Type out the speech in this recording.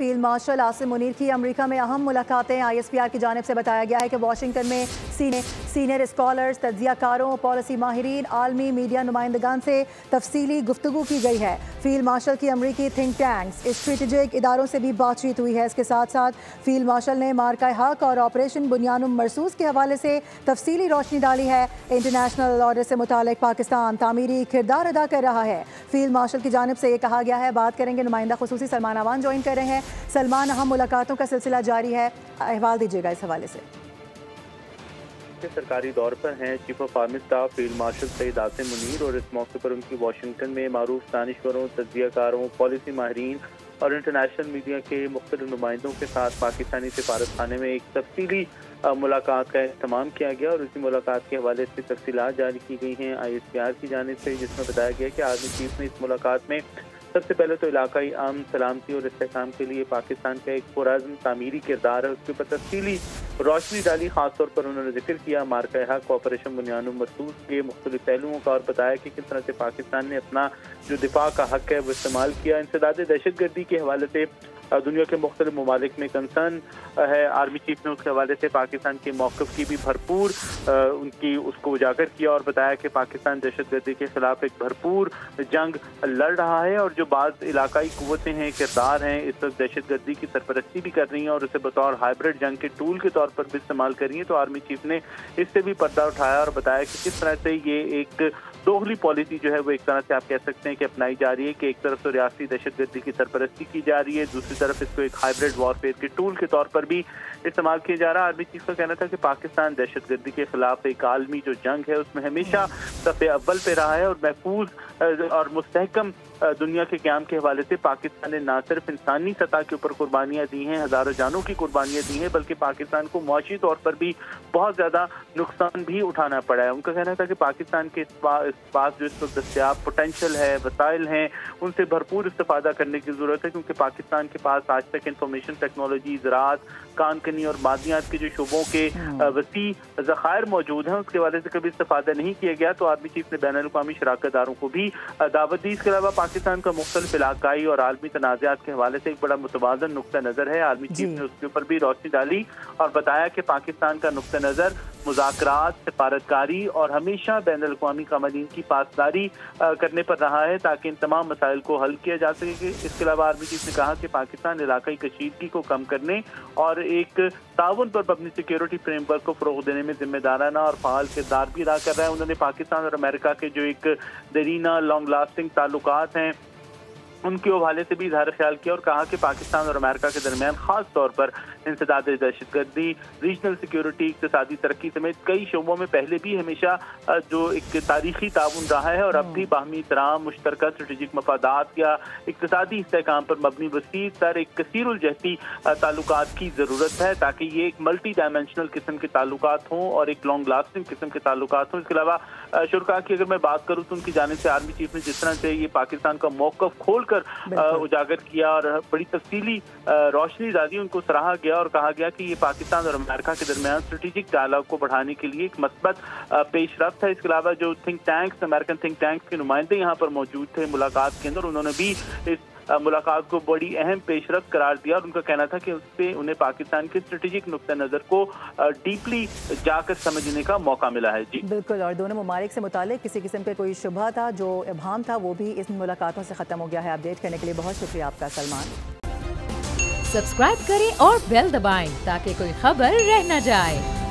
Field marshal Asim Munir की America में अहम मुलाकातें। ISPR की जानिब से बताया गया है कि वाशिंगटन में सीनियर स्कॉलर्स, तज्ज़ियाकारों, पॉलिसी माहिरीन, आलमी मीडिया नुमाइंदगान से तफसीली गुफ्तगू की गई है। फील्ड मार्शल की अमरीकी थिंक टैंक्स, स्ट्रेटेजिक इदारों से भी बातचीत हुई है। इसके साथ साथ फील्ड मार्शल ने मार्का हक और ऑपरेशन बुनियानुम मरसूस के हवाले से तफसीली रोशनी डाली है। इंटरनेशनल ऑर्डर से मुतालिक पाकिस्तान तामीरी किरदार अदा कर रहा है। फील्ड मार्शल की जानिब से ये कहा गया है। बात करेंगे, नुमाइंदा खुसूसी सलमान अवान ज्वाइन कर रहे हैं। सलमान, अहम मुलाकातों का सिलसिला जारी है, अहवाल दीजिएगा इस हवाले से। सरकारी दौर पर हैं chief of army staff field marshal Syed Asim Munir, और इस मौके पर उनकी वाशिंगटन में मारूफ दानिश्वरों, तज्ज़ियाकारों, पॉलिसी माहिरीन और इंटरनेशनल मीडिया के मुख्तलिफ नुमाइंदों के साथ पाकिस्तानी सिफारत खाने में एक तफसीली मुलाकात का एहतमाम किया गया। और इसी मुलाकात के हवाले से तफसीलात जारी की गई हैं ISPR की जानिब से, जिसमें बताया गया कि आर्मी चीफ ने इस मुलाकात में सबसे पहले तो इलाकाई आम सलामती और इस्तेहकाम के लिए पाकिस्तान का एक पुरअज़्म तामीरी किरदार है, उसके ऊपर तफसीली रोशनी डाली। खासतौर पर उन्होंने जिक्र किया मार्का हक, ऑपरेशन बुनियानुम मरसूस के मुख्तलिफ पहलुओं का, और बताया कि किस तरह से पाकिस्तान ने अपना जो दिफा का हक है वो इस्तेमाल किया। इंसदाद दहशतगर्दी के हवाले से दुनिया के मुख्तलिफ ममालिक में कंसर्न है। आर्मी चीफ ने उसके हवाले से पाकिस्तान के मौक़िफ़ की भी भरपूर उनकी उसको उजागर किया और बताया कि पाकिस्तान दहशतगर्दी के खिलाफ एक भरपूर जंग लड़ रहा है, और जो बाज़ इलाकाई क़ुव्वतें हैं, किरदार हैं, इस वक्त दहशतगर्दी की सरपरस्ती भी कर रही हैं और उसे बतौर हाइब्रिड जंग के टूल के तौर पर भी इस्तेमाल कर रही हैं। तो आर्मी चीफ ने इससे भी पर्दा उठाया और बताया कि किस तरह से ये एक दोगली पॉलिसी जो है वो एक तरह से आप कह सकते हैं कि अपनाई जा रही है कि एक तरफ तो रियासती दहशतगर्दी की सरपरस्ती की जा रही है, दूसरी तरफ इसको एक हाइब्रिड वॉरफेयर के टूल के तौर पर भी इस्तेमाल किया जा रहा है। आर्मी चीफ का कहना था कि पाकिस्तान दहशतगर्दी के खिलाफ एक आलमी जो जंग है उसमें हमेशा सफ़े अव्वल पे रहा है, और महफूज और मुस्तहकम दुनिया के क़याम के हवाले से पाकिस्तान ने ना सिर्फ इंसानी सतह के ऊपर कुर्बानियाँ दी हैं, हज़ारों जानों की कुर्बानियाँ दी हैं, बल्कि पाकिस्तान को मुआशी तौर पर भी बहुत ज़्यादा नुकसान भी उठाना पड़ा है। उनका कहना था कि पाकिस्तान के पास जो इस वक्त दस्तयाब पोटेंशल है, वसाइल हैं, उनसे भरपूर इस्तेफादा करने की ज़रूरत है, क्योंकि पाकिस्तान के पास आज तक इंफॉर्मेशन टेक्नोलॉजी, ज़राअत, कानकनी और मादियात के जो शोबों के वसी ज़खायर मौजूद हैं, उसके हवाले से कभी इस्तेफादा नहीं किया गया। तो आर्मी चीफ ने बैनुल-अक़वामी शराकतदारों को भी दावत दी। इसके अलावा पाकिस्तान का मुख्तलिफ इलाकाई और आलमी तनाज़ात के हवाले से एक बड़ा मुतवाज़न नुक्ता नज़र है। आर्मी चीफ ने उसके ऊपर भी रोशनी डाली और बताया कि पाकिस्तान का नुक्ता नज़र मुज़ाकरात, सिफारतकारी और हमेशा बैनुल-अक़वामी क़वानीन की पासदारी करने पर रहा है, ताकि इन तमाम मसाइल को हल किया जा सके। इसके अलावा आर्मी चीफ ने कहा कि पाकिस्तान इलाकाई कशीदगी को कम करने और एक ताउन पर मबनी सिक्योरिटी फ्रेमवर्क को फ़रोग़ देने में जिम्मेदाराना और फ़ाल किरदार भी अदा कर रहा है। उन्होंने पाकिस्तान और अमेरिका के जो एक दरीना लॉन्ग लास्टिंग ताल्लुकात हैं उनके हवाले से भी इज़हार ख्याल किया और कहा कि पाकिस्तान और अमेरिका के दरमियान ख़ास तौर पर इंसदाद दहशतगर्दी, रीजनल सिक्योरिटी, इक़्तिसादी तरक्की समेत कई शोबों में पहले भी हमेशा जो एक तारीखी ताउन रहा है, और अब भी बाहमी एहतराम, मुश्तरका स्ट्रेटेजिक मफादात या इक़्तिसादी इस्तेहकाम पर मबनी वसी तर एक कसीरुल-जहती ताल्लुकात की ज़रूरत है, ताकि ये एक मल्टी डायमेंशनल किस्म के ताल्लुकात हों और एक लॉन्ग लास्टिंग किस्म के ताल्लुकात हों। इसके अलावा शुरा की अगर मैं बात करूँ तो उनकी जानिब से आर्मी चीफ ने जिस तरह से ये पाकिस्तान का मौक़िफ़ खोल उजागर किया और बड़ी तफसीली रोशनी डाली, उनको सराहा गया और कहा गया कि ये पाकिस्तान और अमेरिका के दरमियान स्ट्रेटेजिक डायलॉग को बढ़ाने के लिए एक मस्बत पेशरफ्त है। इसके अलावा जो think tanks, American think tanks के नुमाइंदे यहाँ पर मौजूद थे मुलाकात के अंदर, उन्होंने भी इस मुलाकात को बड़ी अहम पेशरफ्त करार दिया, और उनका कहना था कि उससे उन्हें पाकिस्तान के स्ट्रेटेजिक नुक्ता नज़र को डीपली जाकर समझने का मौका मिला है। जी बिल्कुल, और दोनों ममालिक से मुतालिक किसी किस्म का कोई शुबा था, जो इब्हाम था, वो भी इन मुलाकातों से ख़त्म हो गया है। अपडेट करने के लिए बहुत शुक्रिया आपका सलमान। सब्सक्राइब करें और बेल दबाएं ताकि कोई खबर रह न जाए।